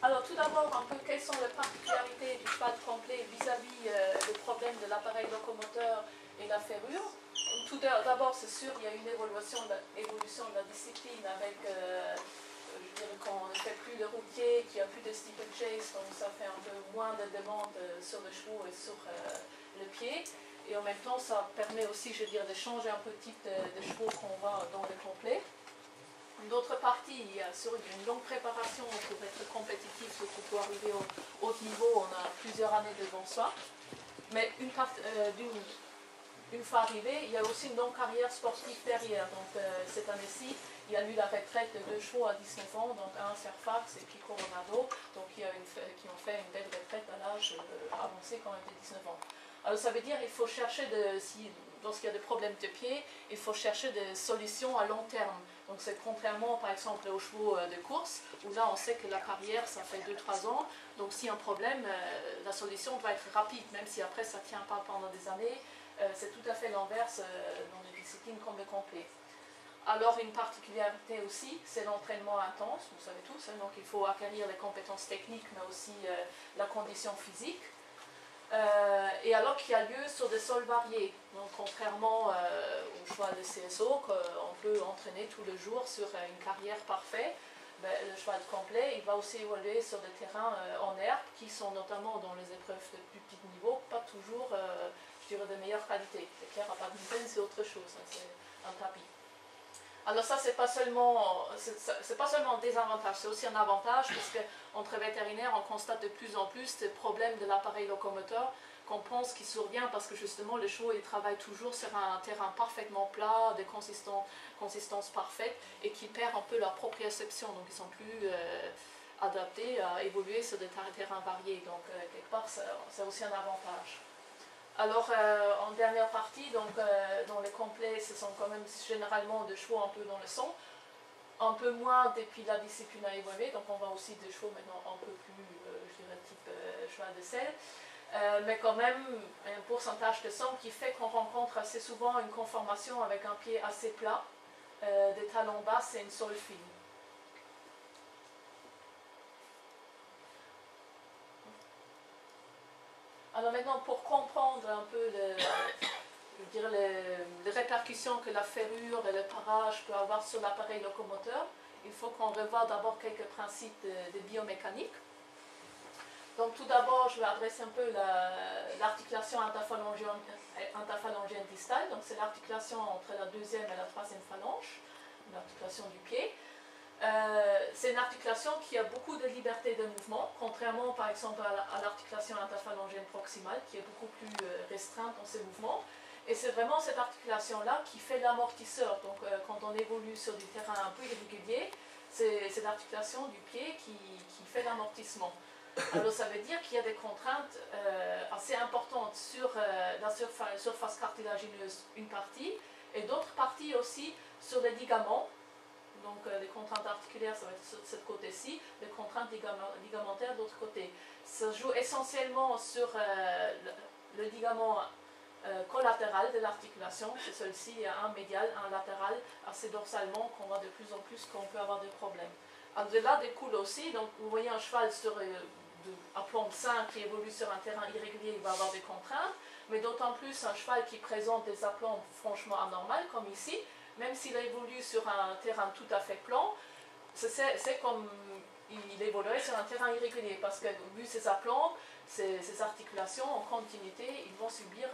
Alors tout d'abord, un peu quelles sont les particularités du cheval complet vis-à-vis le problème de l'appareil locomoteur et la ferrure. Tout d'abord, c'est sûr, il y a une évolution de la discipline avec, je dirais qu'on ne fait plus de routier, qu'il n'y a plus de steeplechase, donc ça fait un peu moins de demande sur les chevaux et sur le pied. Et en même temps, ça permet aussi, je dirais, de changer un peu le type de chevaux qu'on va dans le complet. D'autre partie, il y a une longue préparation pour être compétitif, surtout pour arriver au haut niveau, on a plusieurs années devant soi. Mais une fois arrivé, il y a aussi une longue carrière sportive derrière. Donc cette année-ci, il y a eu la retraite de 2 chevaux à 19 ans, donc un Fairfax et puis Coronado, donc qui ont fait une belle retraite à l'âge avancé quand même de 19 ans. Alors ça veut dire qu'il faut chercher, lorsqu'il y a des problèmes de pied, il faut chercher des solutions à long terme. Donc c'est contrairement par exemple aux chevaux de course, où là on sait que la carrière ça fait 2-3 ans, donc s'il y a un problème, la solution doit être rapide, même si après ça ne tient pas pendant des années. C'est tout à fait l'inverse dans les disciplines comme le complet. Alors une particularité aussi, c'est l'entraînement intense, vous savez tous, donc il faut acquérir les compétences techniques mais aussi la condition physique. Et alors qu'il y a lieu sur des sols variés, donc contrairement au cheval de CSO qu'on peut entraîner tous les jours sur une carrière parfaite, ben, le cheval complet il va aussi évoluer sur des terrains en herbe qui sont notamment dans les épreuves de plus petit niveau pas toujours je dirais de meilleure qualité. C'est clair, à badminton c'est autre chose, hein, c'est un tapis. Alors ça, c'est pas seulement un désavantage, c'est aussi un avantage parce qu'entre vétérinaires, on constate de plus en plus des problèmes de l'appareil locomoteur qu'on pense qui survient parce que justement les chevaux ils travaillent toujours sur un terrain parfaitement plat, de consistance parfaite et qui perdent un peu leur proprioception, donc ils sont plus adaptés à évoluer sur des terrains variés, donc quelque part c'est aussi un avantage. Alors, en dernière partie, donc, dans les complets, ce sont quand même généralement des chevaux un peu dans le son, un peu moins depuis la discipline a évolué, donc on voit aussi des chevaux maintenant un peu plus, je dirais, type cheval de selle, mais quand même un pourcentage de son qui fait qu'on rencontre assez souvent une conformation avec un pied assez plat, des talons bas et une sole fine. Alors maintenant, pour comprendre un peu les répercussions que la ferrure et le parage peuvent avoir sur l'appareil locomoteur, il faut qu'on revoie d'abord quelques principes de biomécanique. Donc tout d'abord, je vais adresser un peu l'articulation interphalangienne distale, donc c'est l'articulation entre la deuxième et la troisième phalange, l'articulation du pied. C'est une articulation qui a beaucoup de liberté de mouvement, contrairement par exemple à l'articulation interphalangienne proximale qui est beaucoup plus restreinte dans ses mouvements. Et c'est vraiment cette articulation-là qui fait l'amortisseur. Donc quand on évolue sur du terrain un peu irrégulier, c'est l'articulation du pied qui fait l'amortissement. Alors ça veut dire qu'il y a des contraintes assez importantes sur la surface cartilagineuse, une partie, et d'autres parties aussi sur les ligaments. Donc les contraintes articulaires, ça va être sur ce côté-ci, les contraintes ligamentaires de l'autre côté. Ça joue essentiellement sur le ligament collatéral de l'articulation, c'est celui-ci, il y a un médial, un latéral, assez dorsalement, qu'on voit de plus en plus qu'on peut avoir des problèmes. Alors de là découle aussi, donc vous voyez un cheval à plomb sain qui évolue sur un terrain irrégulier, il va avoir des contraintes, mais d'autant plus un cheval qui présente des aplombs franchement anormales, comme ici, même s'il évolue sur un terrain tout à fait plan, c'est comme il évoluerait sur un terrain irrégulier, parce que vu ses aplombs, ces articulations en continuité, ils vont subir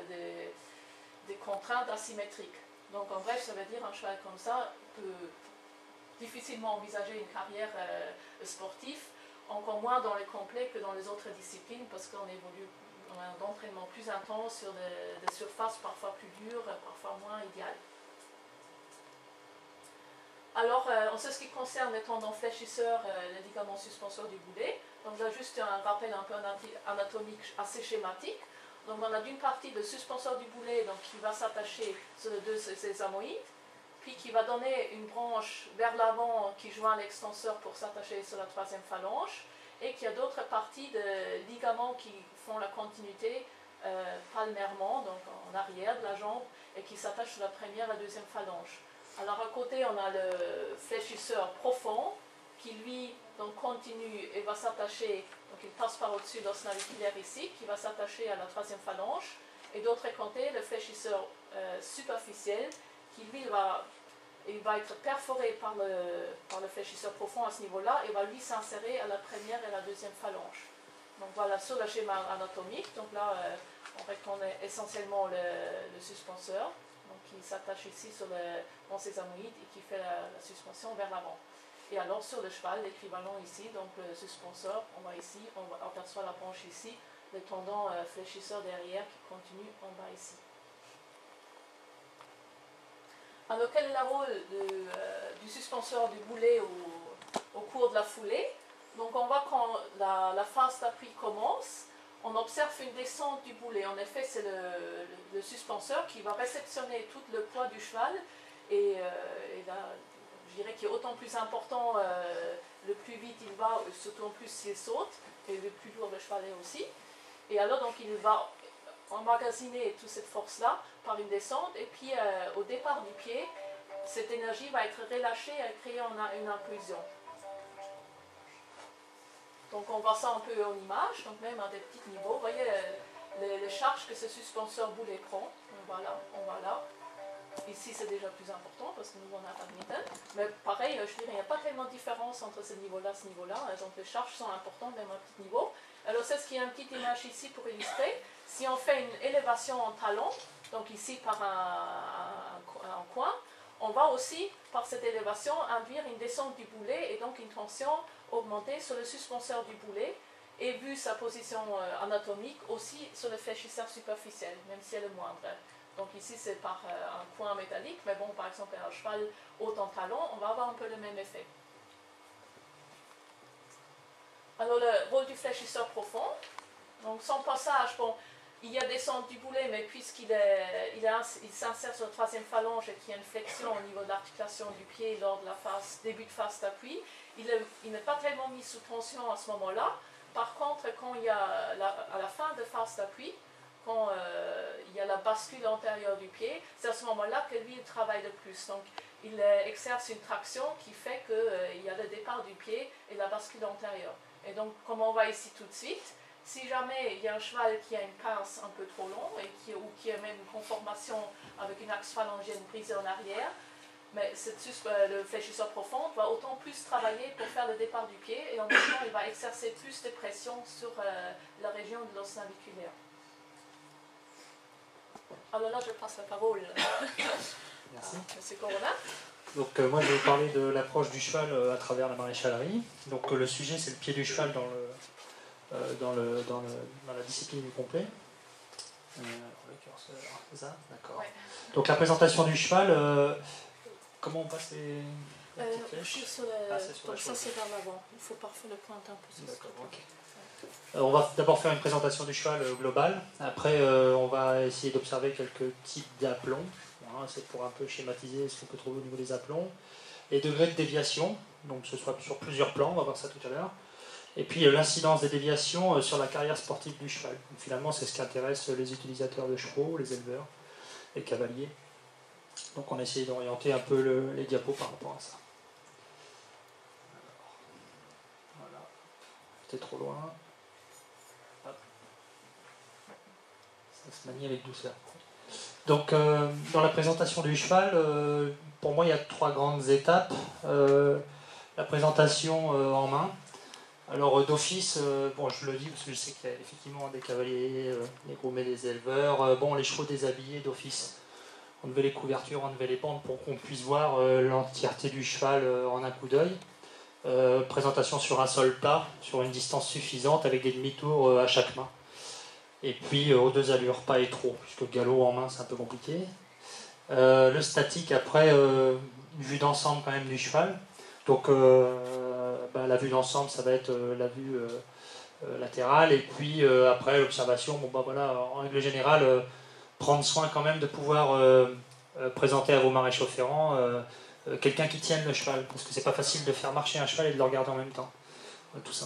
des contraintes asymétriques. Donc en bref, ça veut dire un cheval comme ça peut difficilement envisager une carrière sportive, encore moins dans les complets que dans les autres disciplines, parce qu'on évolue a un entraînement plus intense sur des surfaces parfois plus dures, parfois moins idéales. Alors, en ce qui concerne les tendons fléchisseurs, les ligaments suspenseurs du boulet, donc là juste un rappel un peu anatomique assez schématique. Donc on a d'une partie le suspenseur du boulet donc, qui va s'attacher sur les deux sésamoïdes, puis qui va donner une branche vers l'avant qui joint l'extenseur pour s'attacher sur la troisième phalange, et qu'il y a d'autres parties de ligaments qui font la continuité palmairement, donc en arrière de la jambe, et qui s'attachent sur la première et la deuxième phalange. Alors à côté, on a le fléchisseur profond qui lui donc, continue et va s'attacher, donc il passe par au-dessus de l'os naviculaire ici, qui va s'attacher à la troisième phalange, et d'autre côté, le fléchisseur superficiel, qui lui il va être perforé par le fléchisseur profond à ce niveau-là, et va lui s'insérer à la première et la deuxième phalange. Donc voilà, sur le schéma anatomique, donc là, on reconnaît essentiellement le suspenseur, donc qui s'attache ici sur le pont sésamoïde et qui fait la suspension vers l'avant. Et alors sur le cheval, l'équivalent ici, donc le suspenseur, on va ici, on aperçoit la branche ici, le tendon fléchisseur derrière qui continue en bas ici. Alors quel est le rôle du suspenseur du boulet au cours de la foulée? Donc on voit quand la phase d'appui commence, on observe une descente du boulet. En effet, c'est le suspenseur qui va réceptionner tout le poids du cheval et là, je dirais qu'il est autant plus important, le plus vite il va, surtout en plus s'il saute, et le plus lourd le cheval est aussi. Et alors donc il va emmagasiner toute cette force-là par une descente, et puis au départ du pied, cette énergie va être relâchée et créer une impulsion. Donc on voit ça un peu en image, donc même à des petits niveaux. Vous voyez les charges que ce suspenseur boulet prend. On va là. Ici c'est déjà plus important parce que nous on a badminton. Mais pareil, je dirais, il n'y a pas tellement de différence entre ce niveau-là et ce niveau-là. Donc les charges sont importantes même à petit niveau. Alors c'est ce qui est une petite image ici pour illustrer. Si on fait une élévation en talon, donc ici par un coin, on va aussi, par cette élévation, induire une descente du boulet et donc une tension augmentée sur le suspenseur du boulet et vu sa position anatomique aussi sur le fléchisseur superficiel, même si elle est moindre. Donc ici c'est par un coin métallique, mais bon, par exemple un cheval haut en talon, on va avoir un peu le même effet. Alors le rôle du fléchisseur profond, donc son passage, bon, il y a descente du boulet, mais puisqu'il s'insère sur la troisième phalange et qu'il y a une flexion au niveau de l'articulation du pied lors de la début de phase d'appui, il n'est pas tellement mis sous tension à ce moment-là. Par contre, quand il y a à la fin de phase d'appui, quand il y a la bascule antérieure du pied, c'est à ce moment-là que lui il travaille le plus. Donc il exerce une traction qui fait qu'il y a le départ du pied et la bascule antérieure. Et donc, comme on voit ici tout de suite, si jamais il y a un cheval qui a une pince un peu trop longue ou qui a même une conformation avec une axe phalangienne brisée en arrière, mais le fléchisseur profond va autant plus travailler pour faire le départ du pied et en même temps il va exercer plus de pression sur la région de l'os naviculaire. Alors là je passe la parole Merci. à M. Corona. Donc moi je vais vous parler de l'approche du cheval à travers la maréchalerie. Donc le sujet c'est le pied du cheval dans la discipline du complet. Le curseur, c'est ça? D'accord. Ouais. Donc la présentation du cheval, comment on passe les petites flèches? Donc ça c'est vers l'avant, il faut parfois le pointer un peu sur. D'accord, ok. On va d'abord faire une présentation du cheval globale. Après on va essayer d'observer quelques types d'aplomb. Voilà, c'est pour un peu schématiser ce qu'on peut trouver au niveau des aplombs. Les degrés de déviation, donc ce soit sur plusieurs plans, on va voir ça tout à l'heure. Et puis l'incidence des déviations sur la carrière sportive du cheval. Donc, finalement, c'est ce qui intéresse les utilisateurs de chevaux, les éleveurs, les cavaliers. Donc on a essayé d'orienter un peu les diapos par rapport à ça. Alors, voilà, c'était trop loin. Hop. Ça se manie avec douceur. Donc dans la présentation du cheval, pour moi il y a 3 grandes étapes. La présentation en main. Alors d'office, bon je le dis parce que je sais qu'il y a effectivement des cavaliers, des groomets, des éleveurs, bon les chevaux déshabillés d'office, on enlevait les couvertures, on enlevait les bandes pour qu'on puisse voir l'entièreté du cheval en un coup d'œil. Présentation sur un sol plat, sur une distance suffisante avec des demi-tours à chaque main. Et puis aux 2 allures, pas et trop, puisque le galop en main c'est un peu compliqué. Le statique après, une vue d'ensemble quand même du cheval. Donc la vue d'ensemble ça va être la vue latérale et puis après l'observation, bon bah voilà, en règle générale prendre soin quand même de pouvoir présenter à vos maréchaux ferrants quelqu'un qui tienne le cheval, parce que c'est pas facile de faire marcher un cheval et de le regarder en même temps, tout ça.